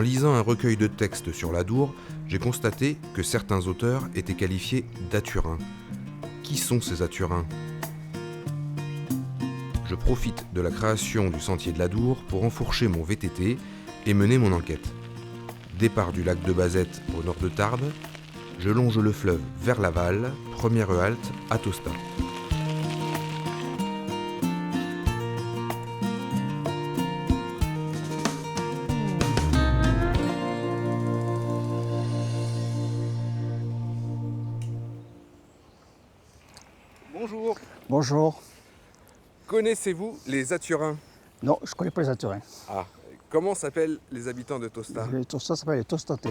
lisant un recueil de textes sur l'Adour, j'ai constaté que certains auteurs étaient qualifiés d'aturins. Qui sont ces aturins ? Je profite de la création du sentier de l'Adour pour enfourcher mon VTT et mener mon enquête. Départ du lac de Bazette au nord de Tarbes, je longe le fleuve vers Laval, première halte à Tosta. Bonjour. Bonjour. Connaissez-vous les Aturins ? Non, je ne connais pas les Aturins. Ah, comment s'appellent les habitants de Tosta ? Les Tosta s'appellent les Tostatais.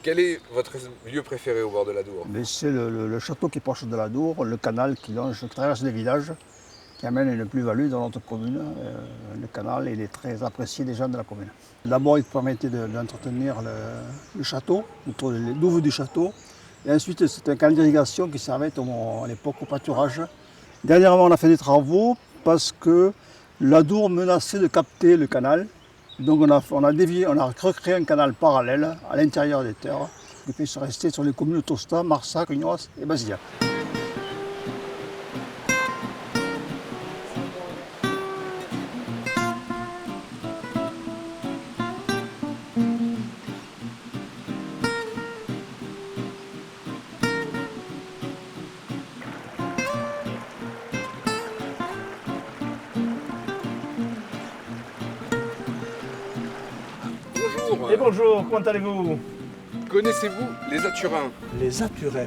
Quel est votre lieu préféré au bord de l'Adour ? Mais c'est le château qui est proche de l'Adour, le canal qui traverse les villages, qui amène une plus-value dans notre commune. Le canal, il est très apprécié des gens de la commune. D'abord, il permettait d'entretenir le château, les douves du château. Et ensuite, c'est un canal d'irrigation qui servait à l'époque au pâturage. Dernièrement, on a fait des travaux parce que l'Adour menaçait de capter le canal. Donc on a recréé un canal parallèle à l'intérieur des terres qui peut se rester sur les communes de Tosta, Marsac, Cugnoas et Basillac. Bonjour. Et bonjour, comment allez-vous? Connaissez-vous les Aturins ? Les Aturins.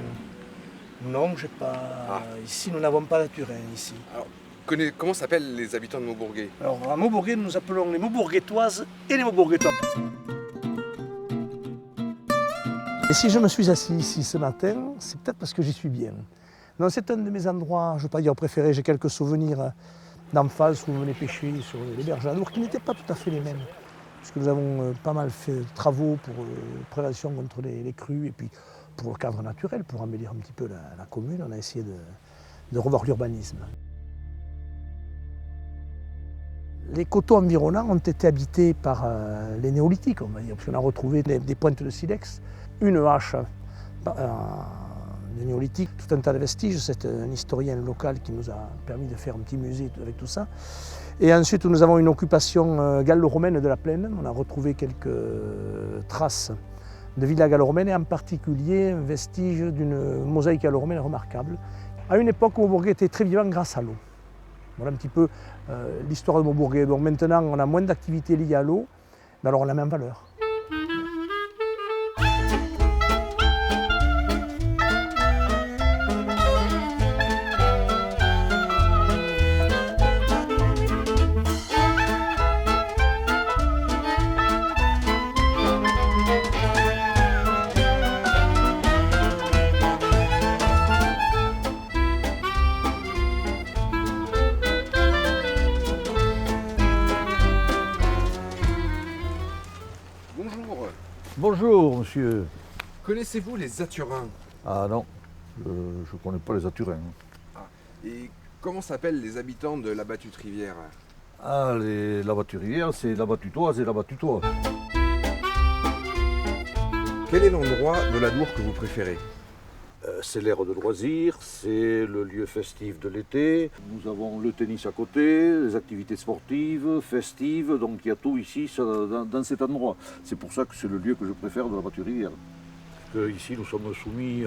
Non, j'ai pas. Ici, nous n'avons pas d'Aturins ici. Alors, comment s'appellent les habitants de Maubourguet ? Alors, à Maubourguet, nous appelons les Maubourguetoises et les Maubourguetois. Et si je me suis assis ici ce matin, c'est peut-être parce que j'y suis bien. Non, c'est un de mes endroits, je ne veux pas dire préférés, j'ai quelques souvenirs d'enfance où on venait pêcher sur les berges d'Adour qui n'étaient pas tout à fait les mêmes. Parce que nous avons pas mal fait de travaux pour prévention contre les crues et puis pour le cadre naturel, pour embellir un petit peu la commune, on a essayé de revoir l'urbanisme. Les coteaux environnants ont été habités par les néolithiques, on va dire, parce qu'on a retrouvé des pointes de silex, une hache de néolithique, tout un tas de vestiges. C'est un historien local qui nous a permis de faire un petit musée avec tout ça. Et ensuite, nous avons une occupation gallo-romaine de la plaine. On a retrouvé quelques traces de villas gallo-romaines et en particulier un vestige d'une mosaïque gallo-romaine remarquable. À une époque où Maubourguet était très vivant grâce à l'eau. Voilà un petit peu l'histoire de Maubourguet. Donc maintenant, on a moins d'activités liées à l'eau, mais alors on a la même valeur. Bonjour, monsieur. Connaissez-vous les Aturins ? Ah non, je ne connais pas les Aturins. Et comment s'appellent les habitants de la Battue-Rivière ? Ah, la Battue-Rivière, c'est la Battutoise et la Battutois. Quel est l'endroit de l'Adour que vous préférez ? C'est l'aire de loisirs, c'est le lieu festif de l'été. Nous avons le tennis à côté, les activités sportives, festives, donc il y a tout ici dans cet endroit. C'est pour ça que c'est le lieu que je préfère de la Battue-Rivière. Ici, nous sommes soumis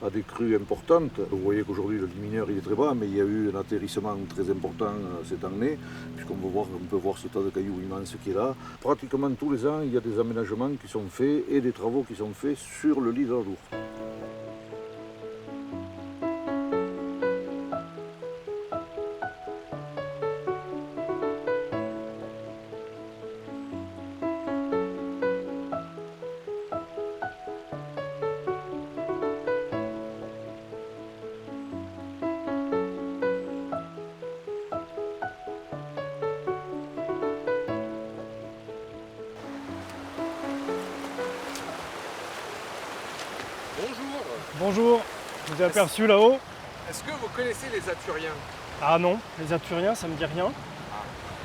à des crues importantes. Vous voyez qu'aujourd'hui, le lit mineur il est très bas, mais il y a eu un atterrissement très important cette année, puisqu'on peut voir ce tas de cailloux immense qui est là. Pratiquement tous les ans, il y a des aménagements qui sont faits et des travaux qui sont faits sur le lit de l'Adour. Bonjour. Bonjour, je vous ai aperçu là-haut. Est-ce que vous connaissez les Aturiens ? Ah non, les Aturiens, ça me dit rien.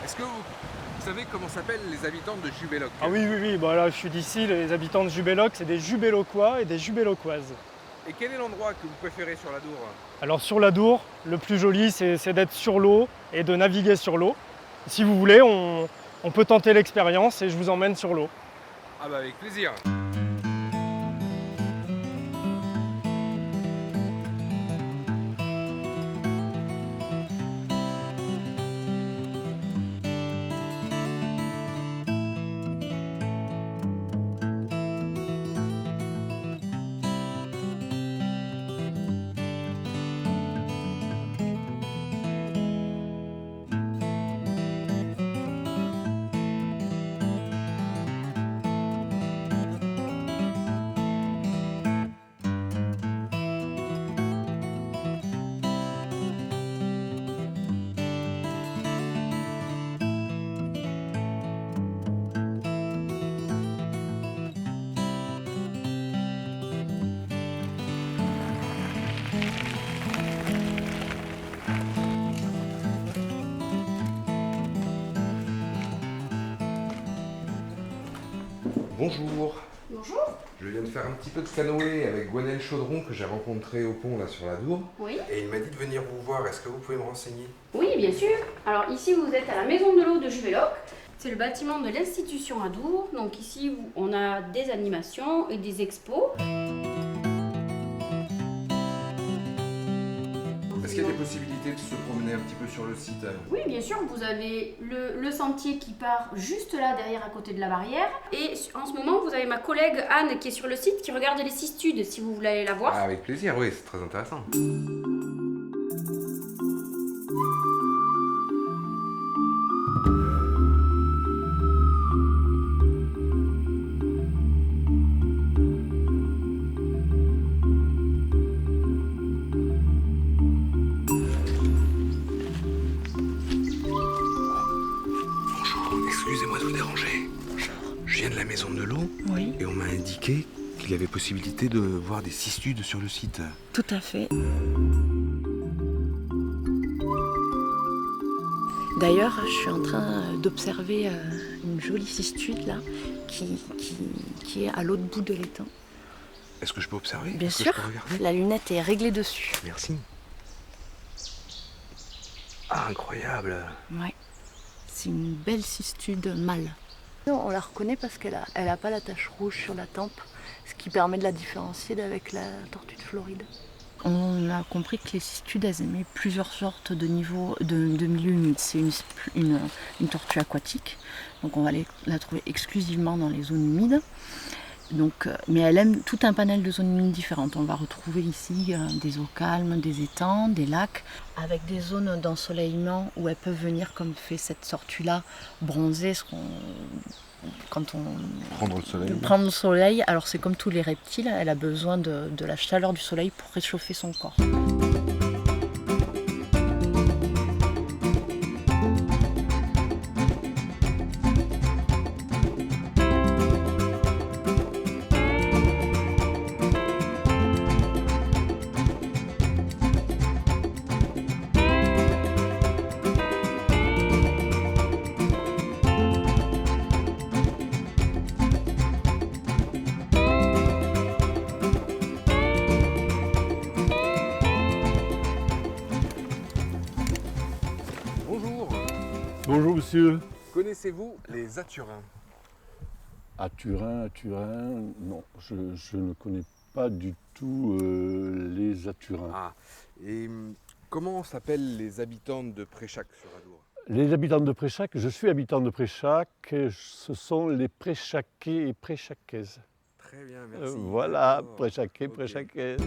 Est-ce que vous savez comment s'appellent les habitants de Jubéloc? Ah oui, oui, oui, bah là je suis d'ici, les habitants de Jubéloc, c'est des Jubéloquois et des Jubéloquoises. Et quel est l'endroit que vous préférez sur la Dour? Alors sur la Dour, le plus joli c'est d'être sur l'eau et de naviguer sur l'eau. Si vous voulez, on peut tenter l'expérience et je vous emmène sur l'eau. Ah bah avec plaisir. Bonjour. Bonjour. Je viens de faire un petit peu de canoë avec Gwenaël Chaudron que j'ai rencontré au pont là sur la Dour. Oui. Et il m'a dit de venir vous voir. Est-ce que vous pouvez me renseigner? Oui, bien sûr. Alors ici, vous êtes à la Maison de l'eau de Jubéloc. C'est le bâtiment de l'institution à Dour. Donc ici, on a des animations et des expos. Est-ce qu'il y a des possibilités de se promener un petit peu sur le site? Oui, bien sûr. Vous avez le sentier qui part juste là, derrière, à côté de la barrière. Et en ce moment, vous avez ma collègue Anne qui est sur le site, qui regarde les cistudes, si vous voulez aller la voir. Ah, avec plaisir, oui, c'est très intéressant. Excusez-moi de vous déranger. Je viens de la Maison de l'eau Oui, et on m'a indiqué qu'il y avait possibilité de voir des cistudes sur le site. tout à fait. D'ailleurs, je suis en train d'observer une jolie cistude là, qui est à l'autre bout de l'étang. Est-ce que je peux observer? Bien Est-ce que sûr, je peux regarder? la lunette est réglée dessus. Merci. Ah, incroyable. Ouais. C'est une belle cistude mâle. Non, on la reconnaît parce qu'elle a pas la tache rouge sur la tempe, ce qui permet de la différencier d'avec la tortue de Floride. On a compris que les cistudes, elles aimaient plusieurs sortes de milieux humides. C'est une tortue aquatique, donc on va la trouver exclusivement dans les zones humides. Donc, mais elle aime tout un panel de zones humides différentes. On va retrouver ici des eaux calmes, des étangs, des lacs, avec des zones d'ensoleillement où elles peuvent venir, comme fait cette tortue-là, bronzer quand on Prendre le soleil. prendre le soleil. Alors c'est comme tous les reptiles, elle a besoin de la chaleur du soleil pour réchauffer son corps. Bonjour. Bonjour monsieur. Connaissez-vous les Aturins? Aturin, non, je ne connais pas du tout les Aturins. Ah. Et comment s'appellent les habitants de Préchac sur Adour? Les habitants de Préchac, je suis habitant de Préchac, ce sont les Préchacais et Préchacaises. Très bien, merci. Voilà, D'accord. Préchacais, Ok. Préchacaises.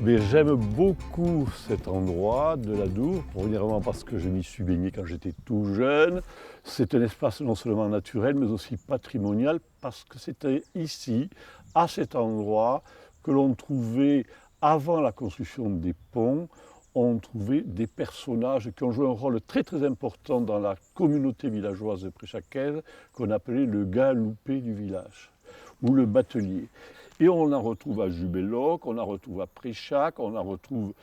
Mais j'aime beaucoup cet endroit de la Dour, premièrement parce que je m'y suis baigné quand j'étais tout jeune. C'est un espace non seulement naturel, mais aussi patrimonial, parce que c'était ici, à cet endroit, que l'on trouvait, avant la construction des ponts, on trouvait des personnages qui ont joué un rôle très très important dans la communauté villageoise préchacaise, qu'on appelait le gars loupé du village, ou le batelier. Et on en retrouve à Jubelloc, on en retrouve à Préchac, on en retrouve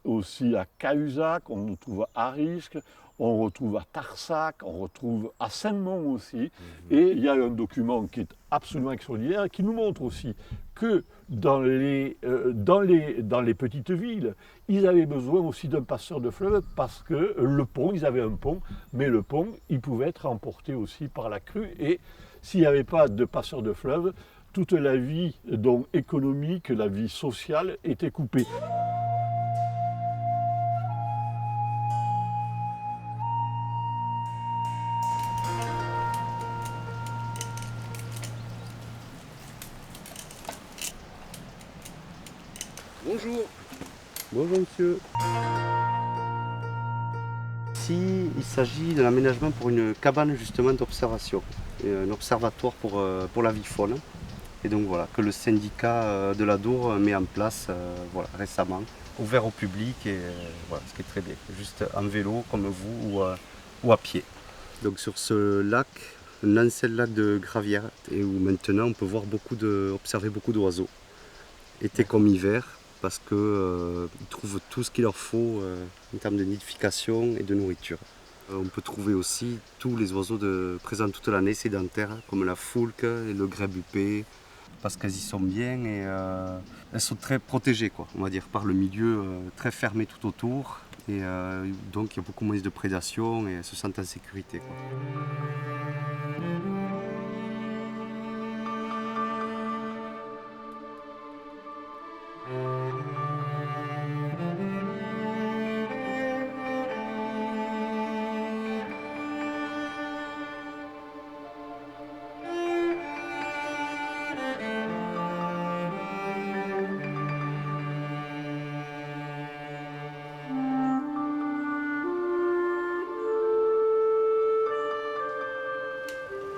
aussi à Cahuzac, on en retrouve à Risque, on retrouve à Tarsac, on retrouve à Saint-Mont aussi. Et il y a un document qui est absolument extraordinaire qui nous montre aussi que dans les petites villes, ils avaient besoin aussi d'un passeur de fleuve parce que le pont, ils avaient un pont, mais le pont, il pouvait être emporté aussi par la crue. Et s'il n'y avait pas de passeur de fleuve, toute la vie donc, économique, la vie sociale était coupée. Bonjour. Bonjour monsieur. Ici, il s'agit d'un aménagement pour une cabane justement d'observation, un observatoire pour la vie faune. Et donc voilà, que le syndicat de l'Adour met en place voilà, récemment, ouvert au public et voilà, ce qui est très bien, juste en vélo comme vous ou à pied. Donc sur ce lac, un ancien lac de gravière, et où maintenant on peut voir observer beaucoup d'oiseaux, été comme hiver, parce qu'ils trouvent tout ce qu'il leur faut en termes de nidification et de nourriture. On peut trouver aussi tous les oiseaux présents toute l'année, sédentaires, comme la foulque et le grèbe huppé, parce qu'elles y sont bien et elles sont très protégées, quoi, on va dire, par le milieu très fermé tout autour. Et donc il y a beaucoup moins de prédation et elles se sentent en sécurité, quoi.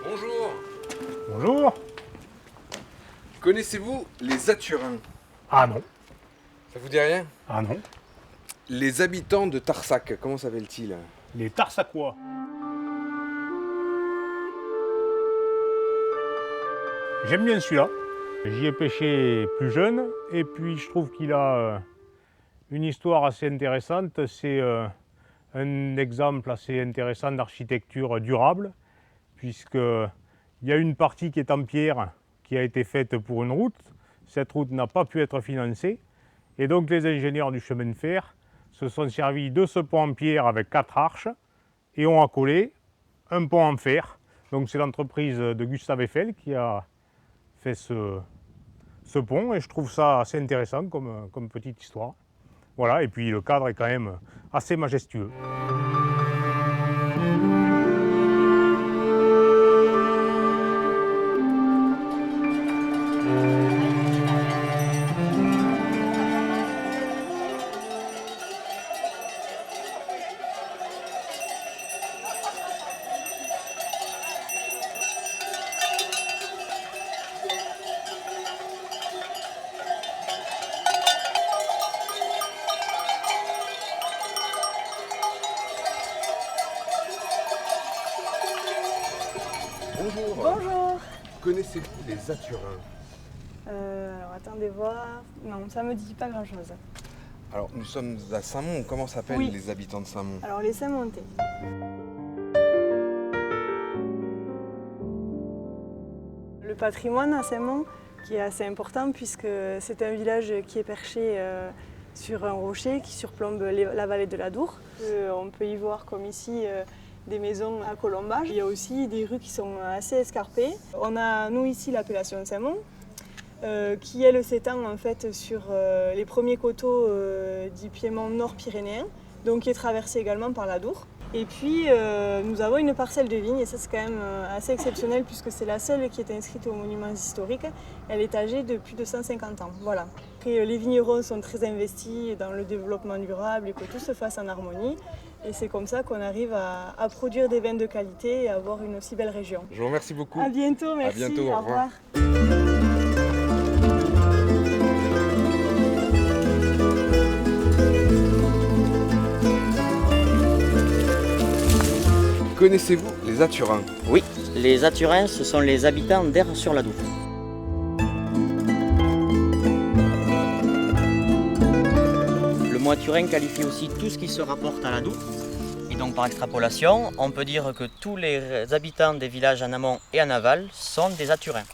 Bonjour. Bonjour. Connaissez-vous les Aturins? Ah non. Ça vous dit rien? Ah non. Les habitants de Tarsac, comment s'appellent-ils? Les Tarsacois. J'aime bien celui-là. J'y ai pêché plus jeune et puis je trouve qu'il a une histoire assez intéressante. C'est un exemple assez intéressant d'architecture durable, puisqu'il y a une partie qui est en pierre qui a été faite pour une route. Cette route n'a pas pu être financée et donc les ingénieurs du chemin de fer se sont servis de ce pont en pierre avec 4 arches et ont accolé un pont en fer. Donc c'est l'entreprise de Gustave Eiffel qui a fait ce pont et je trouve ça assez intéressant comme petite histoire. Voilà, et puis le cadre est quand même assez majestueux. Bonjour. Bonjour. Connaissez-vous les Aturins? Alors attendez voir. Non, ça me dit pas grand chose. Alors nous sommes à Saint-Mont, comment s'appellent Oui. les habitants de Saint-Mont? Alors les Saint-Montais. Le patrimoine à Saint-Mont qui est assez important puisque c'est un village qui est perché sur un rocher qui surplombe la vallée de l'Adour. On peut y voir comme ici des maisons à colombage. Il y a aussi des rues qui sont assez escarpées. On a nous ici l'appellation Saint-Mont qui elle s'étend en fait sur les premiers coteaux du piémont nord-pyrénéen, donc qui est traversé également par l'Adour. Et puis nous avons une parcelle de vigne et ça c'est quand même assez exceptionnel puisque c'est la seule qui est inscrite aux monuments historiques. Elle est âgée de plus de 150 ans. Voilà. Après, les vignerons sont très investis dans le développement durable et que tout se fasse en harmonie. Et c'est comme ça qu'on arrive à produire des vins de qualité et à avoir une aussi belle région. Je vous remercie beaucoup. À bientôt, merci. À bientôt, au revoir. Connaissez-vous les Aturins? Oui, les Aturins, ce sont les habitants d'Aire-sur-l'Adour. Aturin qualifie aussi tout ce qui se rapporte à l'Adour. Et donc par extrapolation, on peut dire que tous les habitants des villages en amont et en aval sont des Aturins.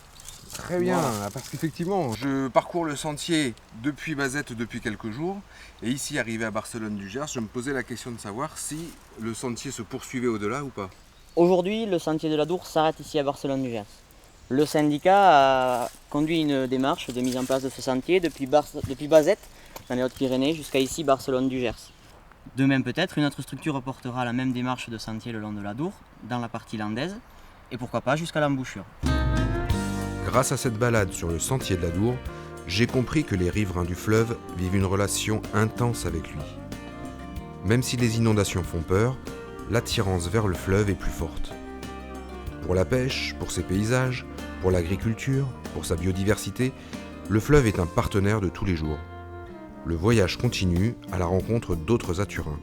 Très bien, parce qu'effectivement, je parcours le sentier depuis Bazette depuis quelques jours, et ici, arrivé à Barcelone-du-Gers, je me posais la question de savoir si le sentier se poursuivait au-delà ou pas. Aujourd'hui, le sentier de l'Adour s'arrête ici à Barcelone-du-Gers. Le syndicat a conduit une démarche de mise en place de ce sentier depuis Bazette, dans les Hautes-Pyrénées, jusqu'à ici, Barcelone-du-Gers. De même peut-être, une autre structure portera la même démarche de sentier le long de l'Adour, dans la partie landaise, et pourquoi pas jusqu'à l'embouchure. Grâce à cette balade sur le sentier de l'Adour, j'ai compris que les riverains du fleuve vivent une relation intense avec lui. Même si les inondations font peur, l'attirance vers le fleuve est plus forte. Pour la pêche, pour ses paysages, pour l'agriculture, pour sa biodiversité, le fleuve est un partenaire de tous les jours. Le voyage continue à la rencontre d'autres Aturins.